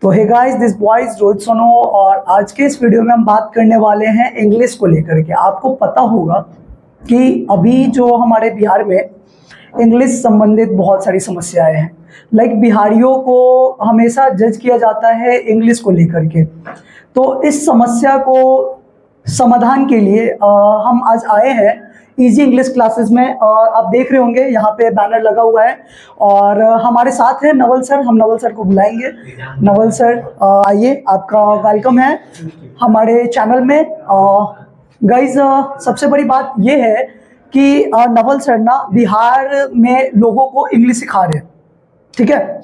तो hey guys, this boys Rohit सोनो और आज के इस वीडियो में हम बात करने वाले हैं इंग्लिश को लेकर के। आपको पता होगा कि अभी जो हमारे बिहार में इंग्लिश संबंधित बहुत सारी समस्याएं हैं। लाइक बिहारियों को हमेशा जज किया जाता है इंग्लिश को लेकर के। तो इस समस्या को समाधान के लिए हम आज आए हैं इजी इंग्लिश क्लासेस में। और आप देख रहे होंगे यहाँ पे बैनर लगा हुआ है और हमारे साथ है नवल सर। हम नवल सर को बुलाएंगे। नवल सर आइए, आपका वेलकम है हमारे चैनल में। गाइज सबसे बड़ी बात ये है कि नवल सर ना बिहार में लोगों को इंग्लिश सिखा रहे हैं, ठीक है।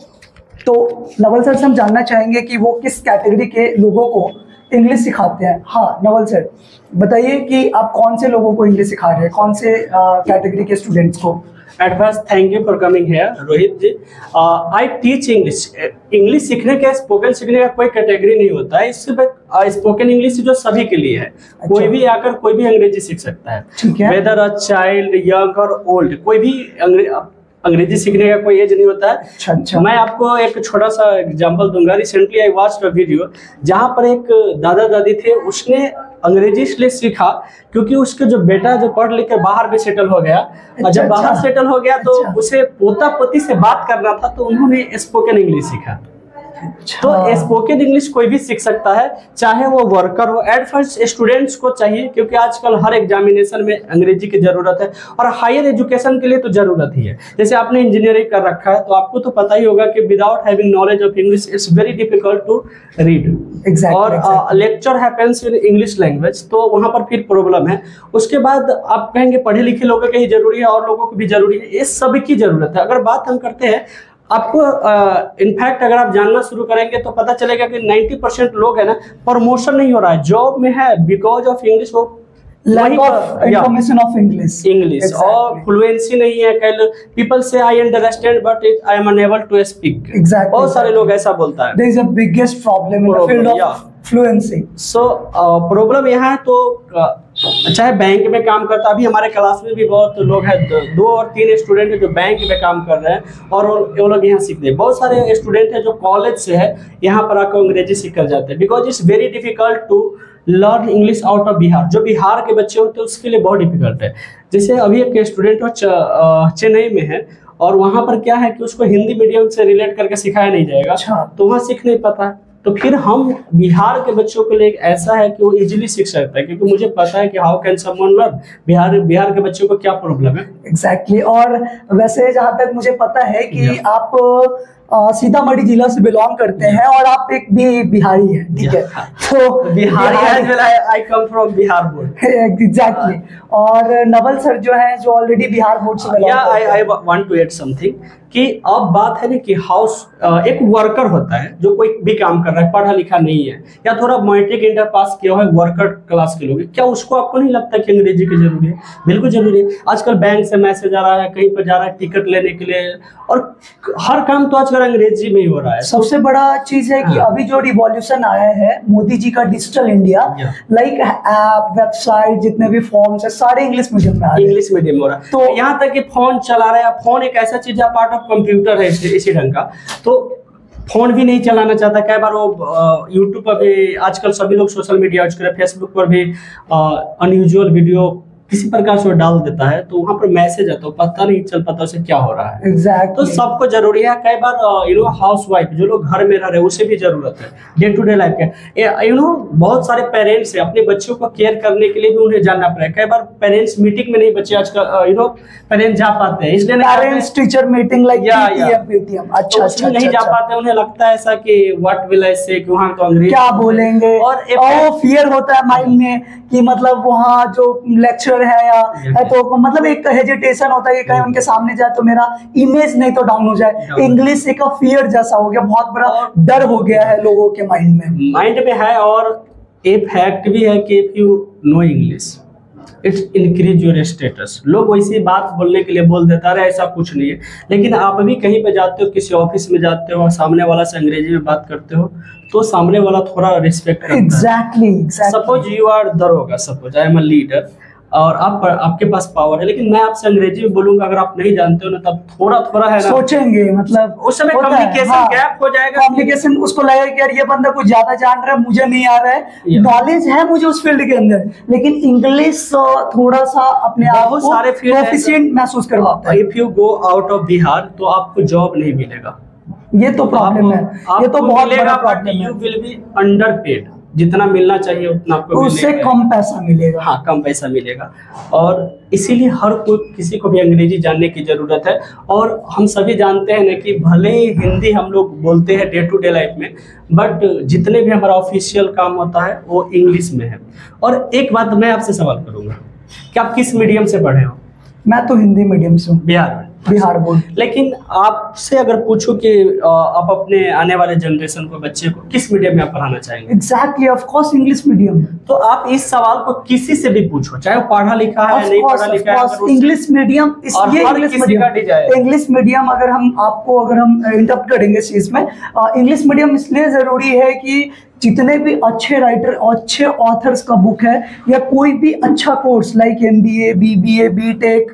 तो नवल सर से हम जानना चाहेंगे कि वो किस कैटेगरी के लोगों को इंग्लिश सिखाते हैं। हाँ नवल सर, बताइए कि आप कौन से लोगों को इंग्लिश सिखा रहे हैं, कौन से कैटेगरी के स्टूडेंट्स को। At first, thank you for coming here, Rohit ji. I teach English. English सीखने का, स्पोकन सीखने का कोई कैटेगरी नहीं होता है। इससे स्पोकन इंग्लिश जो सभी के लिए है। अच्छा। कोई भी आकर कोई भी अंग्रेजी सीख सकता है, वेदर अ चाइल्ड, यंग और ओल्ड। कोई भी अंग्रेजी सीखने का कोई एज नहीं होता है। अच्छा। मैं आपको एक छोटा सा एग्जांपल दूंगा। Recently I watched a video जहां पर एक दादा दादी थे, उसने अंग्रेजी इसलिए सीखा क्योंकि उसके जो बेटा जो पढ़ लिख कर बाहर भी सेटल हो गया। और जब बाहर सेटल हो गया तो उसे पोता पोती से बात करना था, तो उन्होंने स्पोकन इंग्लिश सीखा। तो स्पोकन इंग्लिश कोई भी सीख सकता है, चाहे वो वर्कर हो। एट फर्स्ट स्टूडेंट्स को चाहिए, क्योंकि आजकल हर एग्जामिनेशन में अंग्रेजी की जरूरत है और हायर एजुकेशन के लिए तो जरूरत ही है। जैसे आपने इंजीनियरिंग कर रखा है तो आपको तो पता ही होगा कि without having knowledge of English it's very difficult to read. और lecture happens in English language, तो वहां पर फिर प्रॉब्लम है। उसके बाद आप कहेंगे पढ़े लिखे लोगों के ही जरूरी है और लोगों को भी जरूरी है। इस सब की जरूरत है। अगर बात हम करते हैं, आपको इनफैक्ट अगर आप जानना शुरू करेंगे तो पता चलेगा कि 90% लोग है ना, प्रमोशन नहीं हो रहा है, जॉब में है बिकॉज ऑफ इंग्लिश। वो lack of information of English exactly. और फ्लुएंसी नहीं है। People say I understand but I am unable to speak. बहुत सारे लोग ऐसा बोलता है। There is a biggest problem in the field of fluency. So problem यहाँ है। तो चाहे बैंक में काम करता, अभी हमारे क्लास में भी बहुत लोग हैं, 2 और 3 स्टूडेंट है जो बैंक में काम कर रहे हैं और वो लोग यहाँ सीखते हैं। बहुत सारे स्टूडेंट है जो कॉलेज से है, यहाँ पर आकर अंग्रेजी सीख कर जाते हैं। Because it's very difficult to learn English out of Bihar. जो बिहार के बच्चे होते हैं उसके लिए बहुत डिफिकल्ट है। जैसे अभी एक स्टूडेंट हो चेन्नई में है और वहाँ पर क्या है कि उसको हिंदी मीडियम से रिलेट करके सिखाया नहीं जाएगा। अच्छा। तो वहाँ सीख नहीं पाता है। तो फिर हम बिहार के बच्चों के लिए ऐसा है कि वो इजीली सीख सकता है, क्योंकि मुझे पता है कि how can someone learn. Bihar के बच्चों को क्या प्रॉब्लम है। एग्जैक्टली। और वैसे जहाँ तक मुझे पता है कि आप सीतामढ़ी जिला से बिलोंग करते हैं और आप एक भी बिहारी हैं, ठीक है। तो Bihari I come from Bihar board. Exactly. और नवल सर जो है जो ऑलरेडी बिहार बोर्ड से बिलोंग करते हैं। I want to add something कि अब बात है ना कि एक वर्कर होता है जो कोई भी काम कर रहा है, पढ़ा लिखा नहीं है या थोड़ा मैट्रिक इंटर पास किया है, वर्कर क्लास के लोग, क्या उसको आपको नहीं लगता कि अंग्रेजी की जरूरी है? बिल्कुल जरूरी है। आजकल बैंक से मैसेज आ रहा है, कहीं पर जा रहा है टिकट लेने के लिए, और हर काम तो आजकल अंग्रेजी में ही हो रहा है। सबसे बड़ा चीज है कि अभी जो रिवॉल्यूशन आया है मोदी जी का, digital India, like app, website, जितने भी फॉर्म्स है सारे इंग्लिश मीडियम में आ रहे हैं। इंग्लिश मीडियम हो रहा है। तो यहाँ तक कि फोन चला रहे हैं। फोन एक ऐसा चीज है, पार्ट ऑफ कंप्यूटर है इसी ढंग का। तो फोन भी नहीं चलाना चाहता। कई बार वो यूट्यूब पर भी आजकल सभी लोग सोशल मीडिया यूज कर रहे हैं, फेसबुक पर भी अनयूजुअल वीडियो किसी प्रकार से डाल देता है, तो वहां पर मैसेज आता है, पता नहीं चल पाता उसे क्या हो रहा है। exactly. तो सबको जरूरी है। कई बार हाउस वाइफ जो लोग घर में रह रहे हैं उसे भी जरूरत है डे टू डे लाइफ के। बहुत सारे पेरेंट्स है, अपने बच्चों को केयर करने के लिए भी उन्हें जानना पड़ेगा। कई बार पेरेंट्स मीटिंग में नहीं बच्चे आजकल पेरेंट्स जा पाते हैं, इसलिए parents teacher meeting like PTM अच्छा नहीं जा पाते। उन्हें लगता है ऐसा कि व्हाट विल आई से, कि वहां तो अंग्रेजी क्या बोलेंगे, और फियर होता है माइंड में कि मतलब वहाँ जो लेक्चर है या है, तो मतलब एक हेजिटेशन होता है कि कहीं उनके सामने जाए तो मेरा इमेज नहीं तो डाउन हो जाए। इंग्लिश एक फियर जैसा हो गया, बहुत बड़ा डर हो गया है लोगों के माइंड में है। और एक फैक्ट भी है कि if you no English it's increase your status. लोग वैसी बात बोलने के लिए बोल देता है, ऐसा कुछ नहीं है। लेकिन आप भी कहीं पे जाते हो, किसी ऑफिस में जाते हो, सामने वाला से अंग्रेजी में बात करते हो, तो सामने वाला थोड़ा रिस्पेक्ट करता है। एग्जैक्टली। सपोज यू आर दरोगा, suppose I am a leader, और आपके पास पावर है, लेकिन मैं आपसे अंग्रेजी में बोलूंगा अगर आप नहीं जानते हो ना, तब थोड़ा थोड़ा है ना सोचेंगे, मतलब उस समय कम्युनिकेशन गैप हो जाएगा। कम्युनिकेशन उसको लगेगा कि यार ये बंदा कुछ ज्यादा जान रहा है, मुझे नहीं आ रहा है, नॉलेज है मुझे उस फील्ड के अंदर, लेकिन इंग्लिश थोड़ा सा अपने आप को सारे प्रोफिशिएंट महसूस करवाता है। If you go out of Bihar तो आपको जॉब नहीं मिलेगा, ये तो प्रॉब्लम है, ये तो बहुत बड़ा प्रॉब्लम है। यू विल बी अंडरपेड, जितना मिलना चाहिए उतना आपको उससे कम पैसा मिलेगा। हाँ, कम पैसा मिलेगा। और इसीलिए हर कोई, किसी को भी अंग्रेजी जानने की जरूरत है। और हम सभी जानते हैं ना कि भले ही हिंदी हम लोग बोलते हैं डे टू डे लाइफ में, बट जितने भी हमारा ऑफिशियल काम होता है वो इंग्लिश में है। और एक बात मैं आपसे सवाल करूंगा कि आप किस मीडियम से पढ़े हो? मैं तो हिंदी मीडियम से हूँ, बिहार में, बिहार बोर्ड। लेकिन आपसे अगर पूछो कि आप अपने आने वाले जनरेशन को, बच्चे को किस मीडियम में आप पढ़ाना चाहेंगे? Exactly, of course English medium. तो आप इस सवाल को किसी से भी पूछो, चाहे वो पढ़ा लिखा है नहीं पढ़ा लिखा है, इंग्लिश मीडियम, इसलिए इंग्लिश मीडियम अगर हम इंटरप्ट करेंगे इस चीज में, इंग्लिश मीडियम इसलिए जरूरी है कि जितने भी अच्छे राइटर, अच्छे ऑथर्स का बुक है, या कोई भी अच्छा course like MBA, BBA, BTech,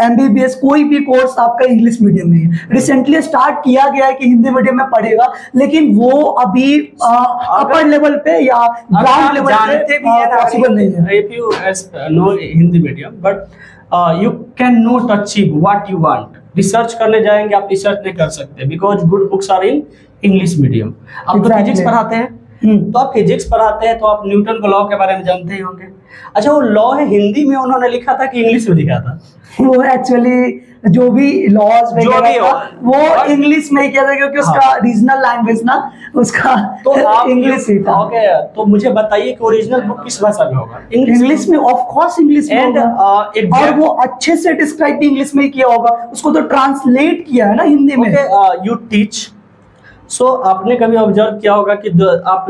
MBBS, कोई भी कोर्स आपका इंग्लिश मीडियम में है। रिसेंटली स्टार्ट किया गया है कि हिंदी मीडियम में पढ़ेगा, लेकिन वो अभी अपर लेवल पे या ग्राउंड लेवल पे पॉसिबल नहीं है। If you know Hindi medium, but you can not achieve what you want. Research करने जाएंगे, आप रिसर्च नहीं कर सकते, because good books are in English medium. आप तो फिजिक्स पढ़ाते हैं, तो आप फिजिक्स पढ़ाते हैं तो आप न्यूटन के लॉ के बारे में जानते ही होंगे। अच्छा, वो लॉ है हिंदी में उन्होंने लिखा था कि इंग्लिश में लिखा था? वो एक्चुअली जो भी लॉज वो इंग्लिश में किया था, क्योंकि उसका रीजनल लैंग्वेज ना उसका तो इंग्लिश ही था। ओके, तो मुझे बताइए कि ओरिजिनल बुक किस भाषा में होगा? इंग्लिश में, ऑफ कोर्स इंग्लिश में होगा। और वो अच्छे से डिस्क्राइब भी इंग्लिश में किया होगा, उसको तो ट्रांसलेट किया है ना हिंदी में। यू टीच, सो आपने कभी ऑब्जर्व किया होगा कि आप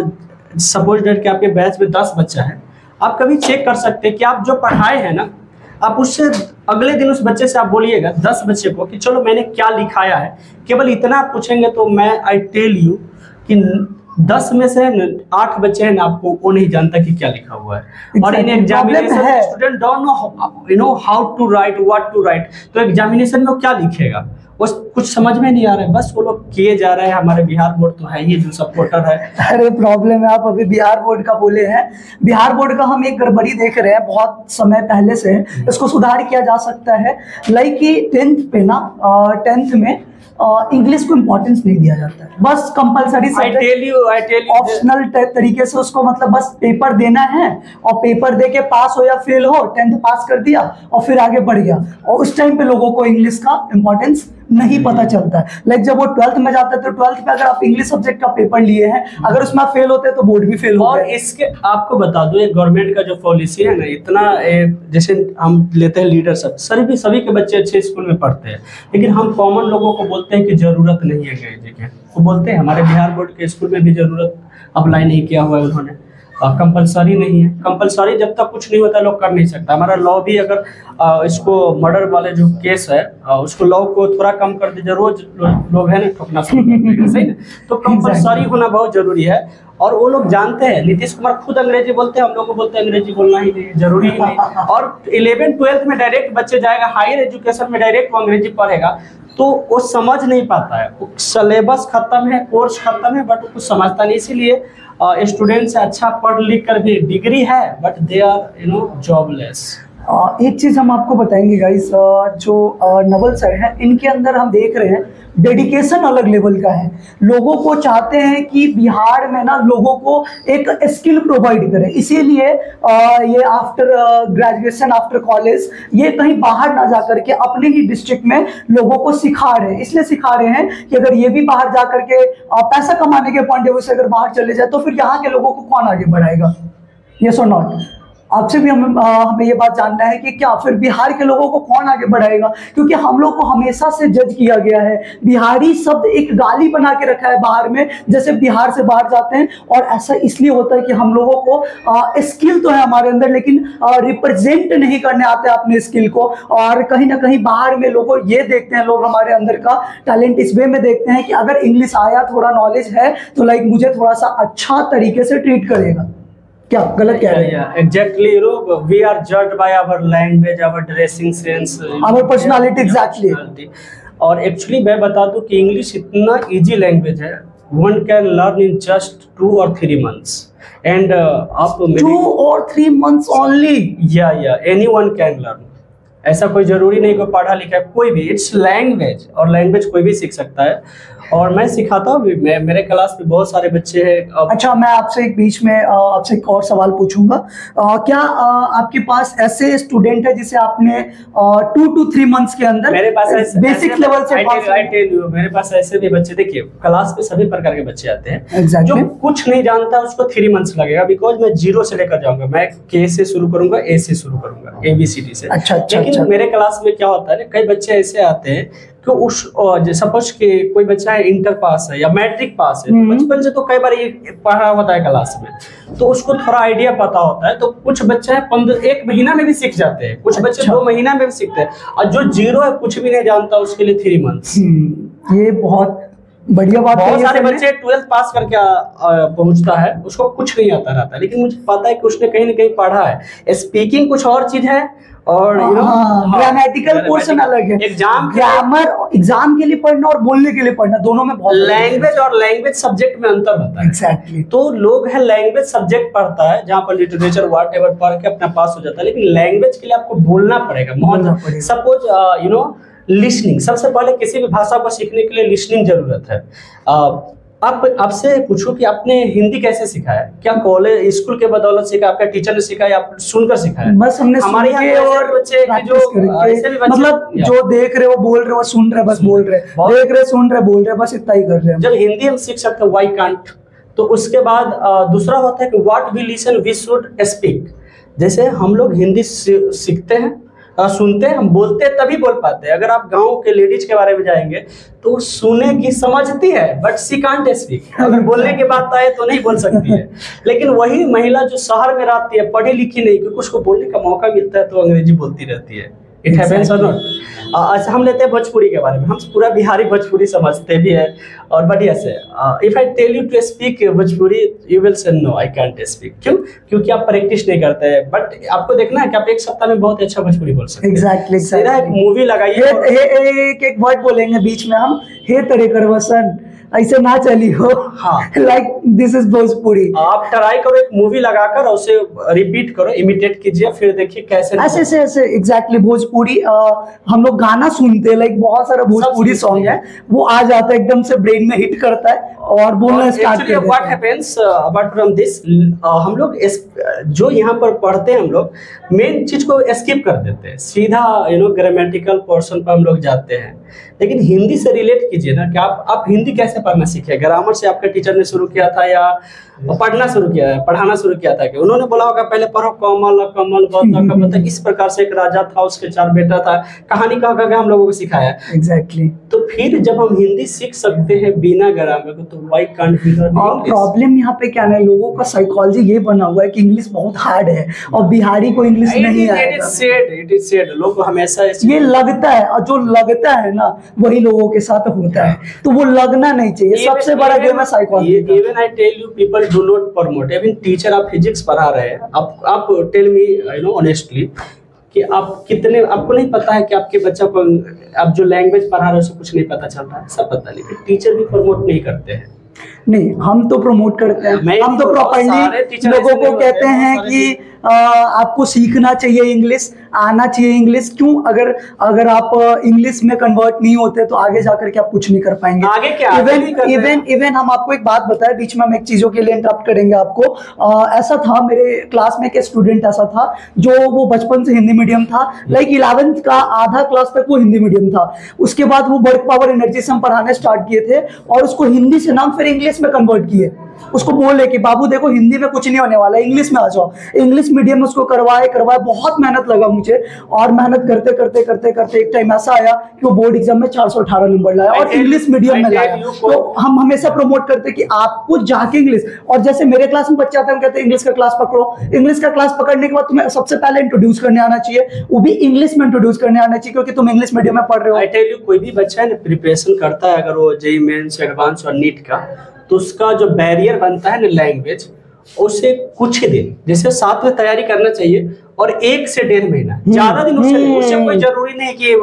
सपोज डेट कि आपके बैच में 10 बच्चा है, आप कभी चेक कर सकते हैं कि आप जो पढ़ाए हैं ना, आप उससे अगले दिन उस बच्चे से आप बोलिएगा 10 बच्चे को कि चलो मैंने क्या लिखाया है, केवल इतना आप पूछेंगे तो मैं आई टेल यू कि 10 में से 8 बच्चे हैं ना, आपको वो नहीं जानता कि क्या लिखा हुआ है। और in examination student don't know how to write, what to write, तो एग्जामिनेशन में क्या लिखेगा वो कुछ समझ में नहीं आ रहा है, बस वो लोग किए जा रहे हैं। हमारे बिहार बोर्ड तो है ही जो सपोर्टर है। अरे प्रॉब्लम है, आप अभी बिहार बोर्ड का बोले हैं, बिहार बोर्ड का हम एक गड़बड़ी देख रहे हैं बहुत समय पहले से, इसको सुधार किया जा सकता है। लाइक कि 10th पे ना, 10th में इंग्लिश को इम्पोर्टेंस नहीं दिया जाता है, बस कंपलसरी ऑप्शनल तरीके से उसको, मतलब बस पेपर देना है और पेपर दे के पास हो या फेल हो, 10th पास कर दिया और फिर आगे बढ़ गया। और उस टाइम पे लोगों को इंग्लिश का इम्पोर्टेंस नहीं पता चलता है। लाइक जब वो 12th में जाता है तो 12th में अगर आप इंग्लिश सब्जेक्ट का पेपर लिए हैं, अगर उसमें फेल होते हैं तो बोर्ड भी फेल होगा। और इसके आपको बता दो, एक गवर्नमेंट का जो पॉलिसी है ना, इतना जैसे हम लेते हैं लीडरशिप, सभी के बच्चे अच्छे स्कूल में पढ़ते हैं, लेकिन हम कॉमन लोगों को बोलते हैं कि जरूरत नहीं है अंग्रेजी की, वो बोलते हैं हमारे बिहार बोर्ड के स्कूल में भी जरूरत अप्लाई नहीं किया हुआ है उन्होंने, कंपलसरी नहीं है। कंपलसरी जब तक कुछ नहीं होता लोग कर नहीं सकता। हमारा लॉ भी अगर इसको मर्डर वाले जो केस है उसको लॉ को थोड़ा कम कर दीजिए, रोज लोग है ना ठोकना शुरू कर देंगे, सही ना? तो कंपलसरी होना बहुत जरूरी है। और वो लोग जानते हैं, नीतीश कुमार खुद अंग्रेजी बोलते हैं, हम लोग को बोलते हैं अंग्रेजी बोलना ही नहीं, जरूरी ही नहीं। और 11th 12th में डायरेक्ट बच्चे जाएगा, हायर एजुकेशन में डायरेक्ट वो अंग्रेजी पढ़ेगा, तो वो समझ नहीं पाता है। सिलेबस खत्म है, कोर्स खत्म है, बट वो कुछ समझता नहीं। इसीलिए स्टूडेंट्स अच्छा पढ़ लिख कर भी डिग्री है बट दे आर जॉबलेस। एक चीज हम आपको बताएंगे गाइस, जो नवल सर हैं इनके अंदर हम देख रहे हैं डेडिकेशन अलग लेवल का है। लोगों को चाहते हैं कि बिहार में ना लोगों को एक स्किल प्रोवाइड करें, इसीलिए ये आफ्टर ग्रेजुएशन, आफ्टर कॉलेज, ये कहीं बाहर ना जा करके अपने ही डिस्ट्रिक्ट में लोगों को सिखा रहे हैं। इसलिए सिखा रहे हैं कि अगर ये भी बाहर जा करके पैसा कमाने के पॉइंट ऑफ व्यू से अगर बाहर चले जाए तो फिर यहाँ के लोगों को कौन आगे बढ़ाएगा? यस और नॉट? आपसे भी हमें ये बात जानना है कि क्या फिर बिहार के लोगों को कौन आगे बढ़ाएगा? क्योंकि हम लोग को हमेशा से जज किया गया है, बिहारी शब्द एक गाली बना के रखा है बाहर में, जैसे बिहार से बाहर जाते हैं। और ऐसा इसलिए होता है कि हम लोगों को स्किल तो है हमारे अंदर, लेकिन रिप्रेजेंट नहीं करने आते अपने स्किल को। और कहीं ना कहीं बाहर में लोगों ये देखते हैं, लोग हमारे अंदर का टैलेंट इस वे में देखते हैं कि अगर इंग्लिश आया, थोड़ा नॉलेज है, तो लाइक मुझे थोड़ा सा अच्छा तरीके से ट्रीट करेगा। क्या गलत कह रहे हैं? Exactly, you know, we are judged by our language, our dressing sense, our personality, exactly. और एक्चुअली मैं बता दूं कि इंग्लिश इतना इजी लैंग्वेज है, one can learn in just 2 or 3 months and आप 2 or 3 months ओनली? या एनीवन कैन लर्न, ऐसा कोई जरूरी नहीं कोई पढ़ा लिखा है, कोई भी, इट्स लैंग्वेज, और लैंग्वेज कोई भी सीख सकता है और मैं सिखाता हूँ भी। मेरे क्लास में बहुत सारे बच्चे हैं। अच्छा, मैं आपसे एक बीच में आपसे एक और सवाल पूछूंगा, क्या आपके पास ऐसे स्टूडेंट है जिसे आपने 2 to 3 months के अंदर मेरे पास बेसिक लेवल से मेरे पास ऐसे भी बच्चे, देखिए क्लास में सभी प्रकार के बच्चे आते हैं। Exactly. जो कुछ नहीं जानता उसको 3 months लगेगा, बिकॉज मैं 0 से लेकर जाऊंगा, मैं के से शुरू करूंगा, ए से शुरू करूंगा, ABCD से। अच्छा, लेकिन मेरे क्लास में क्या होता है, कई बच्चे ऐसे आते हैं कि उस सपोज के कोई बच्चा है इंटर पास है या मैट्रिक पास है, तो बचपन से तो कई बार ये पढ़ा होता है क्लास में, तो उसको थोड़ा आइडिया पता होता है। तो कुछ बच्चे हैं 1 महीना में भी सीख जाते हैं, कुछ बच्चे 2 महीना में भी सीखते हैं, और जो 0 है, कुछ भी नहीं जानता, उसके लिए 3 months। ये बहुत बढ़िया बात है। बहुत सारे बच्चे 12th पास करके पहुंचता है, उसको कुछ नहीं आता रहता, लेकिन मुझे पता है कि उसने कहीं ना कहीं पढ़ा है। स्पीकिंग कुछ और चीज है और ग्रामेटिकल पोर्शन अलग है। एग्जाम के लिए पढ़ना और बोलने के लिए पढ़ना, दोनों में बहुत लैंग्वेज और लैंग्वेज सब्जेक्ट में अंतर होता है। एग्जैक्टली। तो लोग है लैंग्वेज सब्जेक्ट पढ़ता है जहाँ पर लिटरेचर व्हाट एवर पढ़ के अपना पास हो जाता है, लेकिन लैंग्वेज के लिए आपको बोलना पड़ेगा। सपोज यू नो लिसनिंग, सबसे पहले किसी भी भाषा को सीखने के लिए लिसनिंग जरूरत है। आपसे पूछो कि आपने हिंदी कैसे सीखा है? क्या कॉलेज स्कूल के बदौलत सीखा, आपका टीचर ने सिखाया, आप सुनकर सीखा है? बस हमने हमारे यहाँ और बच्चे जो मतलब जो देख रहे हो बोल रहे हो, सुन रहे बस बोल रहे, देख रहे सुन रहे बोल रहे, बस इतना ही कर रहे हैं। जब हिंदी हम सीख सकते हैं व्हाई कांट, तो उसके बाद दूसरा होता है कि what we listen we should speak. जैसे हम लोग हिंदी सीखते हैं, सुनते हैं, हम बोलते हैं तभी बोल पाते हैं। अगर आप गांव के लेडीज के बारे में जाएंगे तो सुने की समझती है बट सी कांट स्पीक, अगर बोलने की बात आए तो नहीं बोल सकती है। लेकिन वही महिला जो शहर में रहती है, पढ़ी लिखी नहीं, क्योंकि उसको बोलने का मौका मिलता है तो अंग्रेजी बोलती रहती है। इट हैपेंस और नॉट। अच्छा, हम लेते हैं भोजपुरी के बारे में, हम पूरा बिहारी भोजपुरी समझते भी है और बढ़िया से। If I tell you to speak Bhojpuri you will say no I can't speak. क्यों? क्योंकि आप प्रैक्टिस नहीं करते हैं। बट आपको देखना है कि आप 1 सप्ताह में बहुत अच्छा भोजपुरी बोल सकते हैं। एग्जैक्टली। एक मूवी लगाइए, एक वर्ड बोलेंगे बीच में हम, हे तरे करवसन, ऐसे ना चली हो। हाँ, लाइक दिस इज भोजपुरी। आप ट्राई करो, एक मूवी लगाकर उसे रिपीट करो, इमिटेट कीजिए, फिर देखिए कैसे ऐसे एग्जैक्टली। भोजपुरी हम लोग गाना सुनते हैं, लाइक बहुत सारा भोजपुरी सॉन्ग है, वो आ जाता है एकदम से ब्रेन में हिट करता है और बोलना स्टार्ट करते हैं। What happens apart from this, हम लोग जो यहाँ पर पढ़ते हैं, हम लोग मेन चीज को स्किप कर देते हैं, सीधा ग्रामेटिकल पोर्शन पर हम लोग जाते हैं। लेकिन हिंदी से रिलेट कीजिए ना कि आप हिंदी कैसे पढ़ना सीखे। ग्रामर से आपके टीचर ने शुरू किया था या पढ़ना शुरू किया है, पढ़ाना शुरू किया था कि उन्होंने बोला होगा पहले पढ़ो कमल कमल बता, इस प्रकार से एक राजा था, उसके 4 बेटा था, कहानी कहा हम लोगों को सिखाया। एग्जैक्टली। तो फिर जब हम हिंदी सीख सकते हैं बिना ग्रामर को, तो why can't we learn English? Problem यहाँ पे क्या है, लोगों का साइकोलॉजी ये बना हुआ है कि इंग्लिश बहुत हार्ड है और बिहारी को इंग्लिश नहीं आएगा। इट इज सेड लोग हमेशा ये लगता है, और जो लगता है ना वही लोगों के साथ होता है, तो वो लगना नहीं चाहिए। सबसे बड़ा गेम है psychology. Even I tell you people do not promote. Even teacher, आप फिजिक्स पढ़ा रहे हैं, आप टेल मी ऑनेस्टली कि आप कितने, आपको नहीं पता है कि आपके बच्चा को आप जो लैंग्वेज पढ़ा रहे हो उसको कुछ नहीं पता चल रहा है? सब पता, लेकिन टीचर भी प्रमोट नहीं करते हैं। नहीं, हम तो प्रमोट करते हैं, हम तो प्रॉपर्ली लोगों को कहते हैं कि आपको सीखना चाहिए इंग्लिश, आना चाहिए इंग्लिश। क्यों? अगर आप इंग्लिश में कन्वर्ट नहीं होते तो आगे जाकर के आप कुछ नहीं कर पाएंगे। आगे क्या? इवन हम आपको एक बात बताएं, बीच में हम एक चीजों के लिए इंटरप्ट करेंगे आपको। ऐसा था, मेरे क्लास में एक स्टूडेंट ऐसा था जो वो बचपन से हिंदी मीडियम था, लाइक 11th का आधा क्लास तक वो हिंदी मीडियम था। उसके बाद वो वर्क पावर एनर्जी से हम पढ़ाने स्टार्ट किए थे और उसको हिंदी से नाम फिर इंग्लिश में कन्वर्ट किए। उसको बोले कि बाबू देखो हिंदी में कुछ नहीं होने वाला, इंग्लिश में आ जाओ। इंग्लिश मीडियम में उसको करवाए, बहुत मेहनत लगा मुझे, और मेहनत करते करते करते करते एक टाइम ऐसा आया कि वो बोर्ड एग्जाम में 418 नंबर लाया और इंग्लिश मीडियम में लाया। तो हम हमेशा प्रमोट करते कि आपको जाके इंग्लिश, और जैसे मेरे क्लास में बच्चे आते हैं, हम कहते हैं इंग्लिश का क्लास पकड़ो। इंग्लिश का क्लास पकड़ने के बाद तुम्हें सबसे पहले इंट्रोड्यूस करने आना चाहिए, वो भी इंग्लिश में इंट्रोड्यूस करने आना चाहिए, क्योंकि तुम इंग्लिश मीडियम में पढ़ रहे हो। आई टेल यू, कोई भी बच्चा है ना प्रिपरेशन करता है, अगर वो जेईई मेंस, एडवांस और नीट का, तो उसका जो बैरियर बनता है ना लैंग्वेज, उसे कुछ ही दिन, जैसे साथ में तैयारी करना चाहिए, और 1 से 1.5 महीना, ज्यादा दिन उससे कोई जरूरी नहीं कि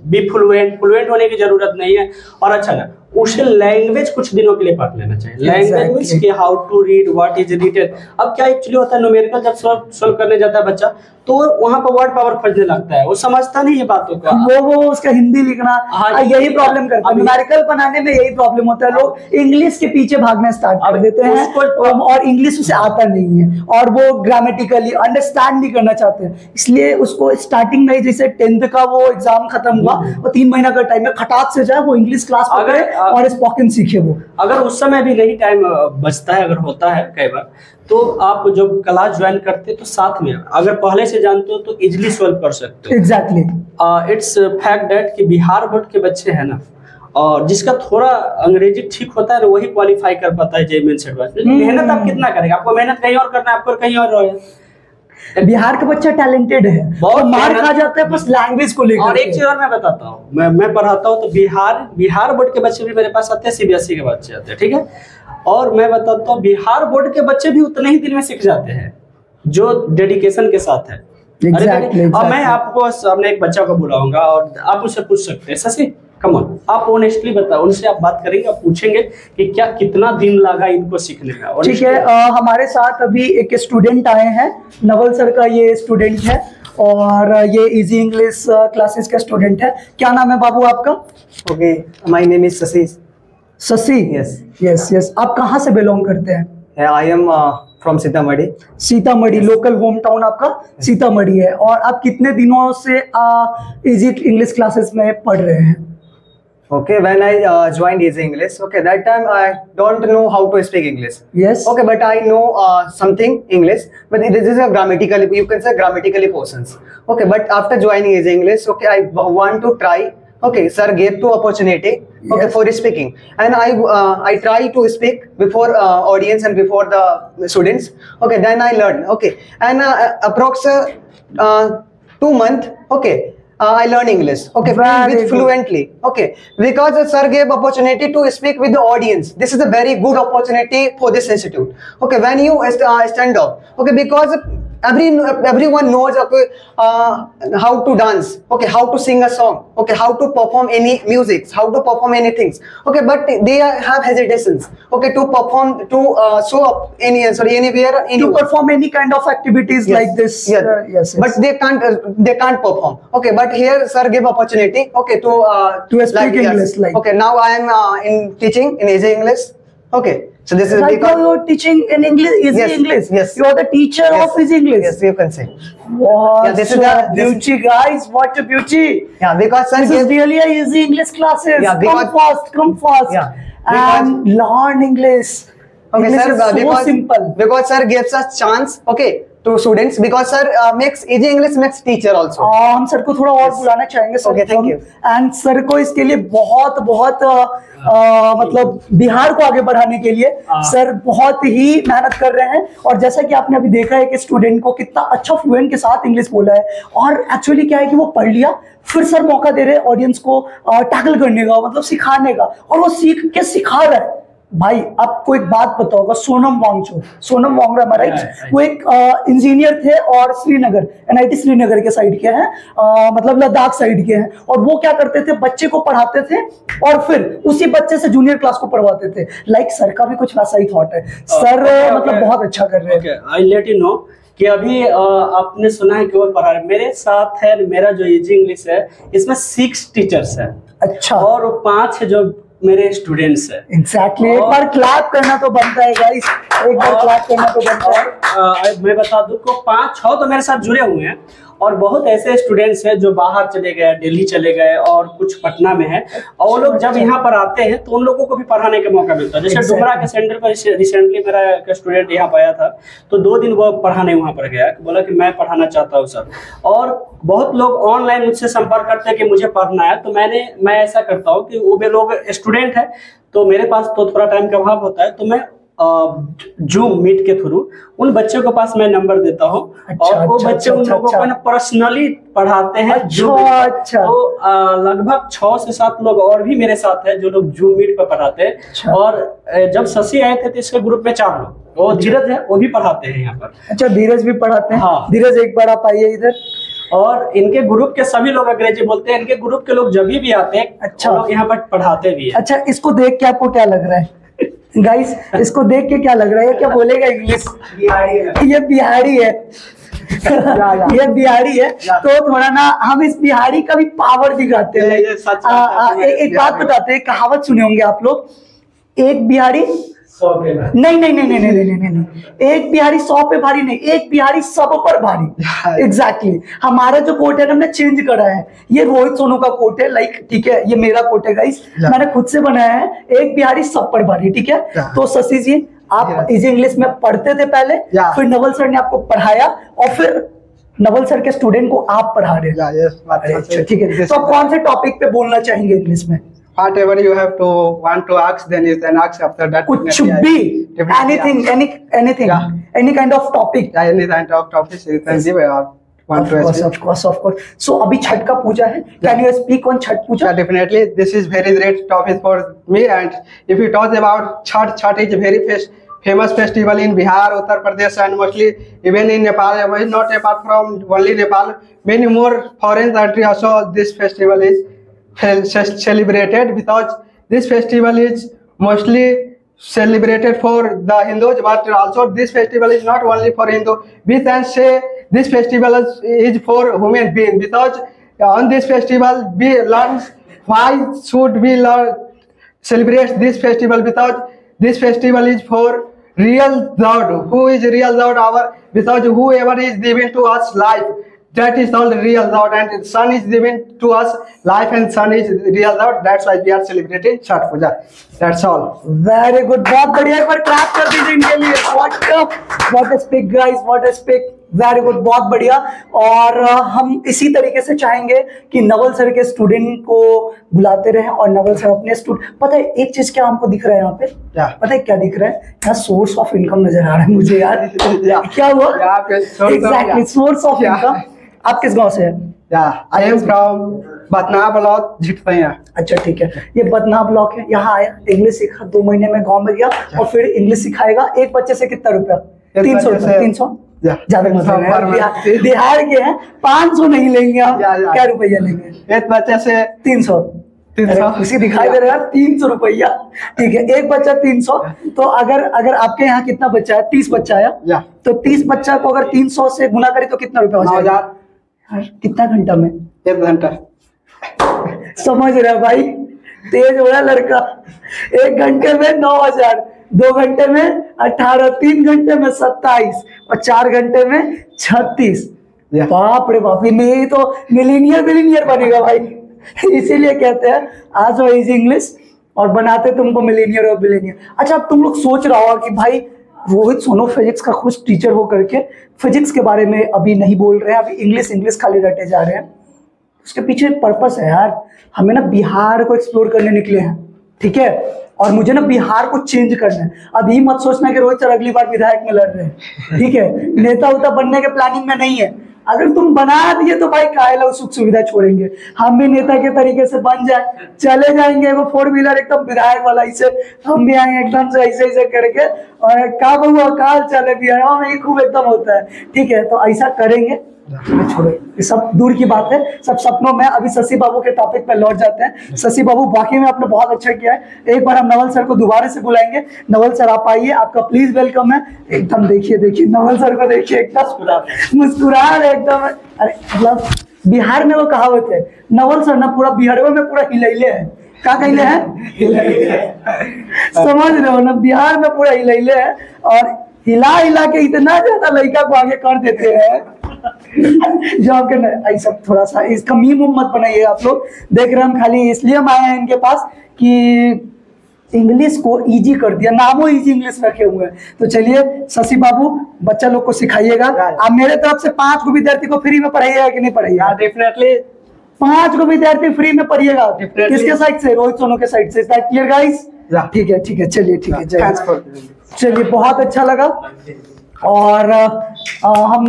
बी फ्लुएंट होने की जरूरत नहीं है। और अच्छा ना, उसे लैंग्वेज कुछ दिनों के लिए पढ़ लेना चाहिए। लैंग्वेज मींस कि how to read, what is written. अब क्या एक्चुअली होता है, न्यूमेरिकल जब सॉल्व करने जाता है बच्चा, तो वहां पर वर्ड पावर खोजने लगता है, वो समझता नहीं है बातों का, वो उसका हिंदी लिखना, यही प्रॉब्लम करता है। न्यूमेरिकल बनाने में यही प्रॉब्लम होता है, लोग इंग्लिश के पीछे भागना स्टार्ट कर देते हैं और इंग्लिश उसे आता नहीं है, और वो ग्रामेटिकली अंडरस्टैंड नहीं करना चाहते हैं। इसलिए उसको स्टार्टिंग में, जैसे 10th का वो एग्जाम खत्म हुआ, वो 3 महीना का टाइम है, खटाक से जाए वो इंग्लिश क्लास पकड़े और स्पोकन सीखे। वो अगर उस समय भी नहीं टाइम बचता है, अगर होता है कई बार, तो आप जब क्लास ज्वाइन करते तो साथ में अगर पहले से जानते हो तो इजिली सॉल्व कर सकते हो। एग्जैक्टली। इट्स फैक्ट दैट कि बिहार बोर्ड के बच्चे हैं ना, और जिसका थोड़ा अंग्रेजी ठीक होता है ना, वही क्वालिफाई कर पाता है जेईई मेंस एडवांस। मेहनत आप कितना करेंगे, आपको मेहनत कहीं और करना है, आपको कहीं और है। बिहार का बच्चा टैलेंटेड है, बहुत मार खा जाता है बस लैंग्वेज को लेकर। और एक चीज और मैं बताता हूँ, मैं पढ़ाता हूँ तो बिहार बोर्ड के बच्चे भी मेरे पास आते हैं, सीबीएसई के बच्चे आते हैं, ठीक है। और मैं बताता हूँ, बिहार बोर्ड के बच्चे भी उतने ही दिन में सीख जाते हैं जो डेडिकेशन के साथ है। और मैं आपको सामने एक बच्चा को बुलाऊंगा और आप उससे पूछ सकते हैं, शशि कम ऑन, आप ऑनेस्टली बताओ, उनसे आप बात करेंगे, आप पूछेंगे कि क्या कितना दिन लगा इनको सीखने में। ठीक है, हमारे साथ अभी एक स्टूडेंट आए हैं, नवल सर का ये स्टूडेंट है, और ये इजी इंग्लिश क्लासेस का स्टूडेंट है। क्या नाम है बाबू आपका? Okay, my name is Shashi. Shashi? Yes. आप कहाँ से बिलोंग करते हैं? I am from Sitamarhi. Sitamarhi, local home town आपका सीतामढ़ी है। और आप कितने दिनों से इजी इंग्लिश क्लासेस में पढ़ रहे हैं? Okay, when I joined Easy English, okay, that time I don't know how to speak English. Yes. Okay, but I know something English, but this is a grammatically, you can say grammatically portions. Okay, but after joining Easy English, okay, I want to try. Okay, sir gave 2 opportunity. Okay, yes, for speaking, and I try to speak before audience and before the students. Okay, then I learn. Okay, and approx 2 month. Okay. I learn English, okay, with fluently, okay, because the sir gave opportunity to speak with the audience. This is a very good opportunity for this institute. Okay, when you stand up, okay, because everyone knows, okay, how to dance, okay, how to sing a song, okay, how to perform any music, how to perform anything, okay, but they have hesitations, okay, to perform, to show up anywhere, to perform any kind of activities. Yes, like this. Yes. But they can't perform. Okay, but here sir gave opportunity, okay, to speak English. Like, okay, now I am in teaching in Easy English. Okay, so this is right because now you're teaching in English, Easy English. Yes, you are the teacher of Easy English. Yes, you can say. Wow, yeah, this is the beauty, guys. What a beauty! Yeah, because sir this is really a Easy English classes. Yeah, come fast. Yeah, and learn English. Okay, English sir, is so simple. Because sir gives us chance, okay, to students, because sir makes Easy English makes teacher also. हम sir को थोड़ा और बुलाना चाहेंगे sir. Okay, thank you. And sir को इसके लिए बहुत मतलब बिहार को आगे बढ़ाने के लिए सर बहुत ही मेहनत कर रहे हैं। और जैसा कि आपने अभी देखा है कि स्टूडेंट को कितना अच्छा फ्लुएंट के साथ इंग्लिश बोला है, और एक्चुअली क्या है कि वो पढ़ लिया, फिर सर मौका दे रहे हैं ऑडियंस को टैकल करने का, मतलब सिखाने का, और वो सीख के सिखा रहा है। भाई आपको एक बात पता होगा, सोनम वांगचुक, राइट, वो एक इंजीनियर थे और श्रीनगर, NIT श्रीनगर के साइड के हैं, मतलब लद्दाख साइड के हैं। और वो क्या करते थे, बच्चे को पढ़ाते थे और फिर उसी बच्चे से जूनियर क्लास को पढ़वाते थे। लाइक सर का भी कुछ वैसा ही थॉट है। सर मतलब बहुत अच्छा कर रहे हैं। आई लेट यू नो कि अभी आपने सुना है कि वो पढ़ा रहे, मेरे साथ है, मेरा जो इजी इंग्लिश है इसमें 6 टीचर्स है। अच्छा। और 5 जो मेरे स्टूडेंट्स है। एग्जैक्टली, एक बार क्लैप करना तो बनता है गाइस, एक बार क्लैप करना तो बनता है। मैं बता दूं को 5-6 तो मेरे साथ जुड़े हुए हैं, और बहुत ऐसे स्टूडेंट्स हैं जो बाहर चले गए, दिल्ली चले गए, और कुछ पटना में है। और वो लोग जब यहाँ पर आते हैं तो उन लोगों को भी पढ़ाने का मौका मिलता है। जैसे डुमरा के सेंटर पर रिसेंटली मेरा एक स्टूडेंट यहाँ पर आया था, तो 2 दिन वो पढ़ाने वहाँ पर गया, बोला कि मैं पढ़ाना चाहता हूँ सर। और बहुत लोग ऑनलाइन मुझसे संपर्क करते हैं कि मुझे पढ़ना है, तो मैं ऐसा करता हूँ कि वो भी लोग स्टूडेंट है, तो मेरे पास तो थोड़ा टाइम का अभाव होता है, तो मैं जूम मीट के थ्रू उन बच्चों के पास मैं नंबर देता हूँ। और वो बच्चे उन लोगों को पर्सनली पढ़ाते हैं। तो लगभग 6 से 7 लोग और भी मेरे साथ है जो लोग जूम मीट पर पढ़ाते हैं। और जब शशि आए थे तो इसके ग्रुप में 4 लोग, वो धीरज है, वो भी पढ़ाते हैं यहाँ पर। अच्छा, धीरज भी पढ़ाते हैं। हाँ। धीरज एक बार आप आइए इधर। और इनके ग्रुप के सभी लोग अंग्रेजी बोलते हैं, इनके ग्रुप के लोग जब भी आते हैं अच्छा, वो लोग यहाँ पर पढ़ाते भी है। अच्छा, इसको देख के आपको क्या लग रहा है गाइस? इसको देख के क्या लग रहा है? क्या बोलेगा इंग्लिश? ये बिहारी है। ये बिहारी है। तो थोड़ा ना हम इस बिहारी का भी पावर दिखाते हैं। एक बात बताते हैं, कहावत सुने होंगे आप लोग, एक बिहारी नहीं नहीं नहीं नहीं नहीं नहीं नहीं नहीं, एक बिहारी 100 पे भारी नहीं, एक बिहारी सब पर भारी। एग्जैक्टली हमारा जो कोट है हमने चेंज करा है, ये रोहित सोनू का कोट है, लाइक ठीक है, ये मेरा कोट है गाइस, मैंने खुद से बनाया है, एक बिहारी सब पर भारी। ठीक है, तो शशि जी आप इजी इंग्लिश में पढ़ते थे पहले, फिर नवल सर ने आपको पढ़ाया और फिर नवल सर के स्टूडेंट को आप पढ़ा रहे हैं। ठीक है, तो आप कौन से टॉपिक पे बोलना चाहेंगे इंग्लिश में? Whatever you have to want to ask, then you can ask after that. कुछ भी, anything, anything, any kind of topic. Yeah, any kind of topic you can give. Want to of course. So अभी छठ का पूजा है. Can you speak on Chhath Puja? Yeah, definitely. This is very great topic for me. And if you talk about Chhat is a very famous festival in Bihar, Uttar Pradesh, and mostly even in Nepal. Not apart from only Nepal, many more foreign countries also this festival is celebrated, because this festival is mostly celebrated for the Hindus, but also this festival is not only for Hindu. We can say this festival is for human being, because on this festival we learn why should we celebrate this festival, because this festival is for real God. Who is real God? Because whoever is given to us life, that is all real God, and sun is given to us life, and sun is real God. That's why we are celebrating Chhat Puja. That's all. Very good. बहुत बढ़िया, एक बार clap कर दीजिए इनके लिए। What a speak guys, what a speak. Very good, बहुत बढ़िया। और हम इसी तरीके से चाहेंगे कि नवल सर के स्टूडेंट को बुलाते रहे और नवल सर अपने स्टूडेंट, पता है एक चीज क्या हमको दिख रहा है यहाँ पे? पता है क्या दिख रहा है? यहाँ सोर्स ऑफ इनकम नजर आ रहा है मुझे यार। क्या हुआ? Exactly, source of income. आप किस गांव से हैं? I am from Batna block, Jhitpaiya. अच्छा ठीक है, ये बतना ब्लॉक है। यहाँ आया, इंग्लिश सीखा, 2 महीने में गांव में गया और फिर इंग्लिश सिखाएगा। एक बच्चे से कितना रुपया? 300 रुपया। 300 ज्यादा मतलब बिहार के हैं, 500 नहीं लेंगे हम, क्या रुपया लेंगे? एक बच्चे से 300। उसी दिखाई दे रहा है 300 रुपया। ठीक है, एक बच्चा 300। तो अगर आपके यहाँ कितना बच्चा है? 30 बच्चा है, तो 30 बच्चा को अगर 300 से गुना करें तो कितना रुपया हो जाएगा? कितना घंटा में? 1 घंटा। समझ रहे भाई, तेज हो रहा लड़का। 1 घंटे में 9000, 2 घंटे में 18, 3 घंटे में 27 और 4 घंटे में 36। बाप रे बाप, ये तो मिलीनियर बनेगा भाई। इसीलिए कहते हैं आज वो इजी इंग्लिश और बनाते तुमको मिलीनियर और बिलीनियर। अच्छा, अब तुम लोग सोच रहा होगा कि भाई रोहित सोनू फिजिक्स का खुद टीचर हो करके फिजिक्स के बारे में अभी नहीं बोल रहे हैं, अभी इंग्लिश खाली रटे जा रहे हैं। उसके पीछे एक पर्पस है यार, हमें ना बिहार को एक्सप्लोर करने निकले हैं, ठीक है, और मुझे ना बिहार को चेंज करना है। अभी मत सोचना कि रोहित सर अगली बार विधायक में लड़ रहे हैं, ठीक है, नेता उता बनने के प्लानिंग में नहीं है। अगर तुम बना दिए तो भाई काहे लोग सुख सुविधा छोड़ेंगे। हम भी नेता के तरीके से बन जाए, चले जाएंगे वो 4 व्हीलर एकदम विधायक वाला, इसे हम भी आएंगे एकदम से ऐसे करके, और का बहुआ काल चले बिहार में खूब एकदम होता है, ठीक है, तो ऐसा करेंगे। छोड़ो, ये सब दूर की बात है, सब सपनों में। अभी शशि बाबू के टॉपिक पे लौट जाते हैं। शशि बाबू वाकई में आपने बहुत अच्छा किया है। एक बार हम नवल सर को दोबारा से बुलाएंगे। नवल सर आप आइए, आपका प्लीज वेलकम है। एकदम देखिए नवल सर को देखिए, एकदम मुस्कुरा रहे एकदम। अरे मतलब बिहार में वो कहावत है, नवल सर ना पूरा बिहार में पूरा हिलैले है। क्या कहले हैं? समझ रहे हो ना, बिहार में पूरा हिलैले है और हिला के इतना ज्यादा लड़का को आगे कर देते हैं जो आपके ऐसा थोड़ा सा इसका मीम मत बनाइए आप लोग। देख रहे हैं हम खाली इसलिए हम आए हैं इनके पास कि इंग्लिश को इजी कर दिया, नामों इजी इंग्लिश रखे हुए हैं। तो चलिए शशि बाबू, बच्चा लोग को सिखाइएगा। आप मेरे तरफ से 5 को विद्यार्थी को फ्री में पढ़ाइएगा कि नहीं पढ़ाइएगा? डेफिनेटली 5 को विद्यार्थी फ्री में पढ़िएगा। किसके साइड से? रोहित सोनू के साइड से। Clear guys? ठीक है, चलिए ठीक है, चलिए बहुत अच्छा लगा। और हम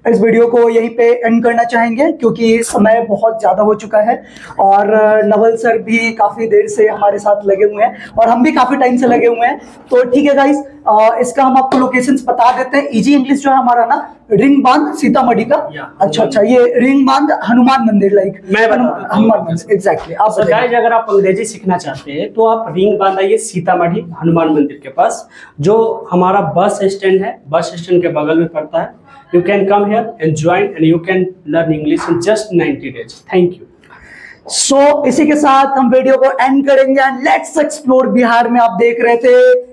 इस वीडियो को यहीं पे एंड करना चाहेंगे क्योंकि समय बहुत ज़्यादा हो चुका है और नवल सर भी काफ़ी देर से हमारे साथ लगे हुए हैं और हम भी काफ़ी टाइम से लगे हुए हैं। तो ठीक है गाइस, इसका हम आपको लोकेशंस बता देते हैं। इजी इंग्लिश जो है हमारा ना, रिंग बांध सीतामढ़ी का। अच्छा, ये रिंग बांध हनुमान मंदिर, लाइक मैं बता हनुमान मंदिर, एग्जैक्टली। आप गाइस अगर आप अंग्रेजी सीखना चाहते हैं तो आप रिंग बांध आइए सीतामढ़ी हनुमान मंदिर के पास, जो हमारा बस स्टैंड है, बस स्टैंड के बगल में पड़ता है। You can come here and join and you can learn English in just 90 days. Thank you. So, इसी के साथ हम वीडियो को एंड करेंगे एंड लेट्स एक्सप्लोर बिहार में आप देख रहे थे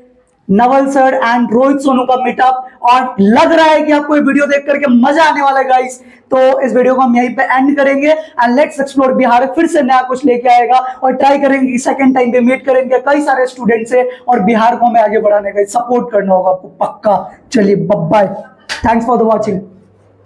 नवल सर एंड रोहित सोनू का मीटअप, और लग रहा है कि आपको ये वीडियो देख करके मजा आने वाला है गाइस। तो इस वीडियो को हम यहीं पे एंड करेंगे एंड लेट्स एक्सप्लोर बिहार फिर से नया कुछ लेके आएगा और ट्राई करेंगे, सेकंड टाइम पे मीट करेंगे कई सारे स्टूडेंट से और बिहार को हमें आगे बढ़ाने का सपोर्ट करना होगा आपको पक्का। चलिए bye, thanks for the watching.